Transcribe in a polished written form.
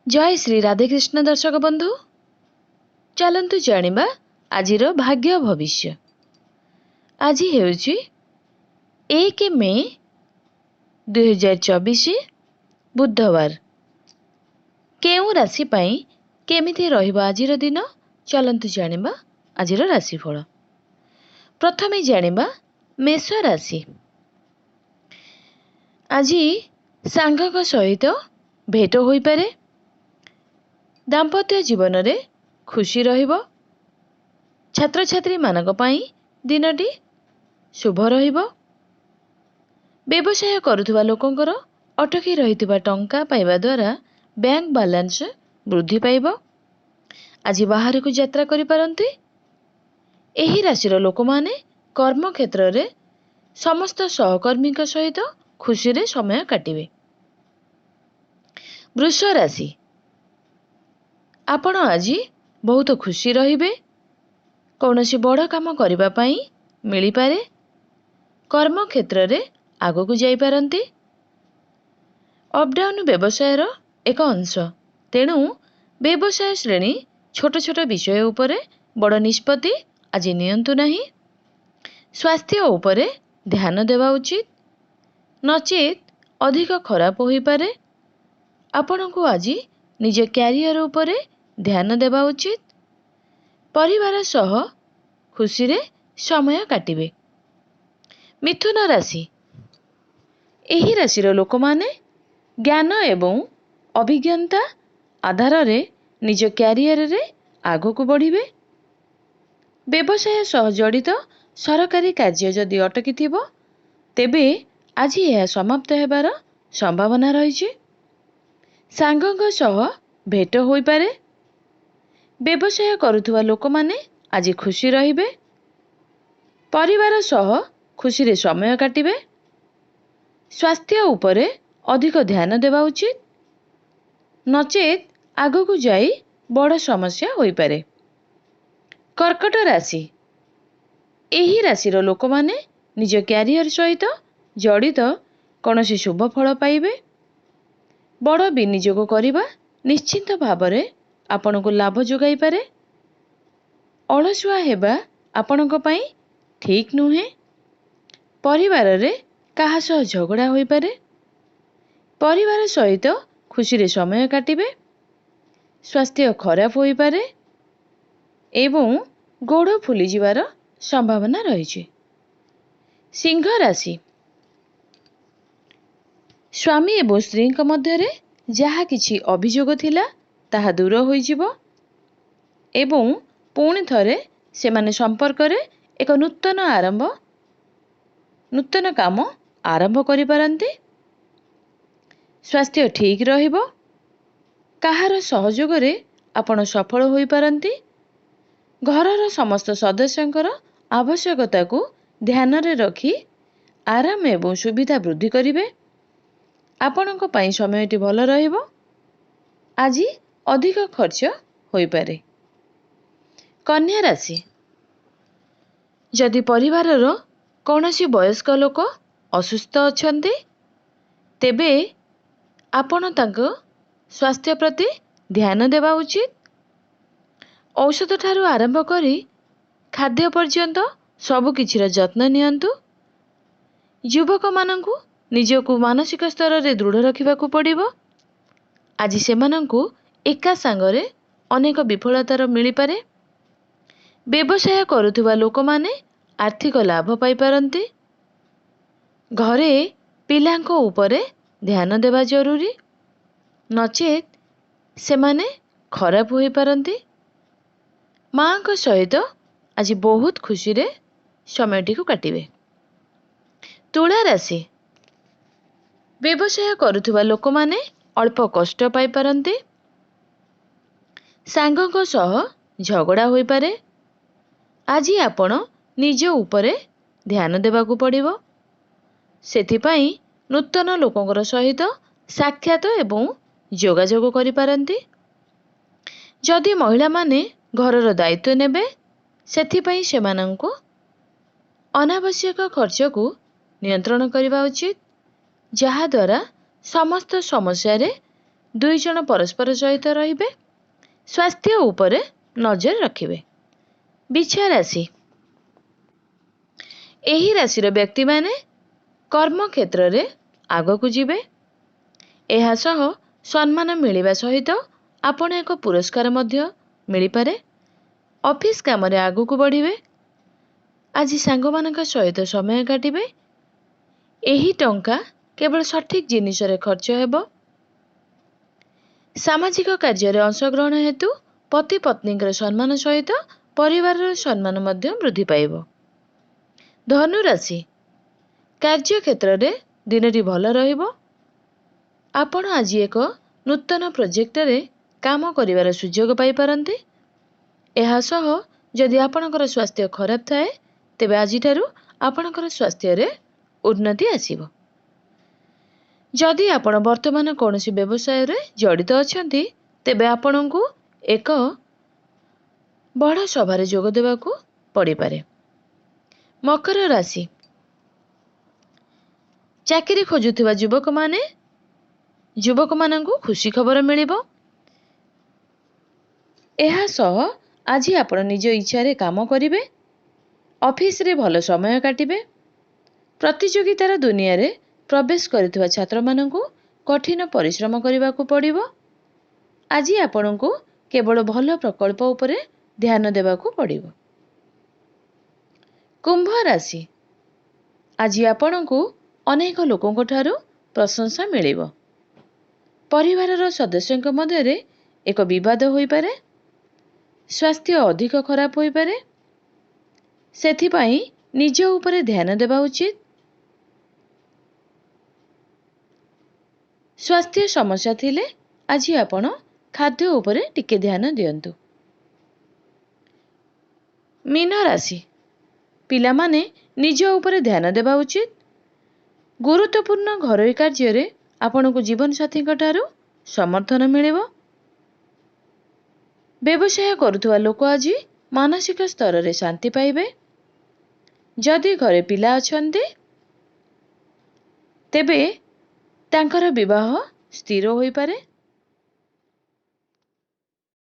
जय श्री राधेकृष्ण दर्शक बंधु चलतु जानिबा आजिर भाग्य भविष्य। आज हेउची 1 मे 2024 बुधवार। केउ राशि पाई केमिति रहिबा आजिर दिन चलतु जानिबा आजिर राशिफल। प्रथमे जानिबा मेष राशि। आज सांघक सहित भेट होई पारे। दाम्पत्य जीवन रे खुशी रहिबो। छात्र छात्री मानक पाई दिनटी शुभ रहिबो। व्यवसाय करुथुवा लोकंकर अटकी रहितुवा टंका पाइबा द्वारा बैंक बैलेंस वृद्धि पाइबो। आज बाहर को यात्रा करि पारंती। एही राशिर लोक माने कर्म क्षेत्र रे समस्त सहकर्मी सहित खुशी रे समय काटिबे। वृष राशि। आपण आज बहुत खुशी रहिबे। कौनसी बड़ काम करिबा पाई मिली पारे। कर्म क्षेत्र रे आगो को जाई पारंती। अपडाउन व्यवसाय रो एक अंश, तेणु व्यवसाय श्रेणी छोट छोट विषय उपरे बड़ निष्पत्ति आज नियंतु नहीं। स्वास्थ्य उपरे ध्यान देवा उचित, नचेत अधिक खराब होई पारे। आपण को आज निज कैरियर उपरे ध्यान देवा उचित। परिवार सह खुशी रे समय काटिबे। मिथुन राशि। एही राशिर लोक माने ज्ञान एवं अभिज्ञता आधार रे निज कैरियर रे आगो को बढ़िबे। व्यवसाय सह जड़ित सरकारी कार्य जदि अटकी थिबो तेबे आज यह समाप्त हेबार संभावना रहिछि। सांघक सह भेट होई पारे। व्यवसाय करुथुवा लोक माने आज खुशी रहिबे। परिवार सह खुशी रे समय काटिबे। स्वास्थ्य उपरे अधिक ध्यान देवा उचित, नचेत आगो को जाई बड़ समस्या होई पारे। कर्कट राशि। एही राशिर लोक माने निज कैरियर सहित जड़ित कौनसी शुभ फल पाइबे। बड़ विनियोग करिबा निश्चिंत भावरे आपनको लाभ जोगाई पारे। अलसुआ हेबा आपनको पाई ठीक नुहे। परिवार रे काहा सह झगड़ा होई पारे। परिवार सहित खुशी रे समय काटिबे। स्वास्थ्य खराब होई पारे एवं गोड़ फुली जिवार संभावना रहिछि। सिंह राशि। स्वामी एवं स्त्री मध्य रे जहा किछि अभियोग थिला ताहा दूर होई जिवो एवं पुणी थरे सेमाने संपर्क रे एक नूतन काम आरंभ करि पारंती। स्वास्थ्य ठीक रहिबो। काहार सहयोग रे आपण सफल होई पारंती। घरर समस्त सदस्यंकर आवश्यकता को ध्यान रे रखी आराम एवं सुविधा वृद्धि करिवे। आपणक पाई समयटी भल रहिबो। आज अधिक खर्च होई पारे। कन्या राशि। जदि परिवारर कौनसी वयस्क लोक असुस्थ अछंती तेबे आपण तांको स्वास्थ्य प्रति ध्यान देवा उचित। औषध ठारू आरंभ करी खाद्य पर्यंत सबु किछिर जत्न नियंतु। युवक मानंकु निजको मानसिक स्तर रे दृढ़ रखिबाकू पड़िबो। आज सेमानंकु एका सांगरे अनेक विफलतार मिली पारे। व्यवसाय करुथुवा लोक माने आर्थिक लाभ पाई पारंती। घरे पिलांको उपरे ध्यान देवा जरूरी, नचेत सेमाने खराब होई पारंती। मां को सहित आज बहुत खुशी रे समयटी को काटिबे। तुला राशि। व्यवसाय करुथुवा लोक माने अल्प कष्ट पाई पारंती। सांघक सह झगड़ा होई पारे। आज आपण निज उपरे ध्यान देबाकू पड़िबो। सेथिपाई नूतन लोकंकर सहित साक्षात एवं जोगाजोग करि पारंती। जदि महिला माने घरर दायित्व नेबे सेथिपाई सेमानंको अनावश्यक खर्च को नियंत्रण करिबा उचित, जहा द्वारा समस्त समस्या रे ଦୁଇ ଜଣ ପରସ୍ପର ସହିତ ରହିବେ। ସ୍ୱାସ୍ଥ୍ୟ ଉପରେ ନଜର ରଖିବେ। ବିଛା ରାଶି। ଏହି ରାଶିର ବ୍ୟକ୍ତିମାନେ କର୍ମକ୍ଷେତ୍ରରେ ଆଗକୁ ଯିବେ। ଏହା ସହ ସମ୍ମାନ ମିଳିବା ସହିତ ଆପଣ ଏକ ପୁରସ୍କାର ମଧ୍ୟ ମିଳିପାରେ। ଅଫିସ୍ କାମରେ ଆଗକୁ ବଢ଼ିବେ। ଆଜି ସାଙ୍ଗମାନଙ୍କ ସହିତ ସମୟ କାଟିବେ। ଏହି ଟଙ୍କା କେବଳ ସଠିକ୍ ଜିନିଷରେ ଖର୍ଚ୍ଚ ହେବ। ସାମାଜିକ କାର୍ଯ୍ୟରେ ଅଂଶଗ୍ରହଣ ହେତୁ ପତି ପତ୍ନୀଙ୍କର ସମ୍ମାନ ସହିତ ପରିବାରର ସମ୍ମାନ ମଧ୍ୟ ବୃଦ୍ଧି ପାଇବ। ଧନୁ ରାଶି। କାର୍ଯ୍ୟକ୍ଷେତ୍ରରେ ଦିନଟି ଭଲ ରହିବ। ଆପଣ ଆଜି ଏକ ନୂତନ ପ୍ରୋଜେକ୍ଟରେ କାମ କରିବାର ସୁଯୋଗ ପାଇପାରନ୍ତି। ଏହା ସହ ଯଦି ଆପଣଙ୍କର ସ୍ୱାସ୍ଥ୍ୟ ଖରାପ ଥାଏ ତେବେ ଆଜିଠାରୁ ଆପଣଙ୍କର ସ୍ୱାସ୍ଥ୍ୟରେ ଉନ୍ନତି ଆସିବ। ଯଦି ଆପଣ ବର୍ତ୍ତମାନ କୌଣସି ବ୍ୟବସାୟରେ ଜଡ଼ିତ ଅଛନ୍ତି ତେବେ ଆପଣଙ୍କୁ ଏକ ବଡ଼ ସଭାରେ ଯୋଗ ଦେବାକୁ ପଡ଼ିପାରେ। ମକର ରାଶି। ଚାକିରି ଖୋଜୁଥିବା ଯୁବକମାନଙ୍କୁ ଖୁସି ଖବର ମିଳିବ। ଏହା ସହ ଆଜି ଆପଣ ନିଜ ଇଚ୍ଛାରେ କାମ କରିବେ। ଅଫିସରେ ଭଲ ସମୟ କାଟିବେ। ପ୍ରତିଯୋଗିତାର ଦୁନିଆରେ ପ୍ରବେଶ କରିଥିବା ଛାତ୍ରମାନଙ୍କୁ କଠିନ ପରିଶ୍ରମ କରିବାକୁ ପଡ଼ିବ। ଆଜି ଆପଣଙ୍କୁ କେବଳ ଭଲ ପ୍ରକଳ୍ପ ଉପରେ ଧ୍ୟାନ ଦେବାକୁ ପଡ଼ିବ। କୁମ୍ଭ ରାଶି। ଆଜି ଆପଣଙ୍କୁ ଅନେକ ଲୋକଙ୍କ ଠାରୁ ପ୍ରଶଂସା ମିଳିବ। ପରିବାରର ସଦସ୍ୟଙ୍କ ମଧ୍ୟରେ ଏକ ବିବାଦ ହୋଇପାରେ। ସ୍ୱାସ୍ଥ୍ୟ ଅଧିକ ଖରାପ ହୋଇପାରେ। ସେଥିପାଇଁ ନିଜ ଉପରେ ଧ୍ୟାନ ଦେବା ଉଚିତ। ସ୍ୱାସ୍ଥ୍ୟ ସମସ୍ୟା ଥିଲେ ଆଜି ଆପଣ ଖାଦ୍ୟ ଉପରେ ଟିକେ ଧ୍ୟାନ ଦିଅନ୍ତୁ। ମୀନ ରାଶି। ପିଲାମାନେ ନିଜ ଉପରେ ଧ୍ୟାନ ଦେବା ଉଚିତ। ଗୁରୁତ୍ୱପୂର୍ଣ୍ଣ ଘରୋଇ କାର୍ଯ୍ୟରେ ଆପଣଙ୍କୁ ଜୀବନସାଥୀଙ୍କ ଠାରୁ ସମର୍ଥନ ମିଳିବ। ବ୍ୟବସାୟ କରୁଥିବା ଲୋକ ଆଜି ମାନସିକ ସ୍ତରରେ ଶାନ୍ତି ପାଇବେ। ଯଦି ଘରେ ପିଲା ଅଛନ୍ତି ତେବେ ତାଙ୍କର ବିବାହ ସ୍ଥିର ହୋଇପାରେ।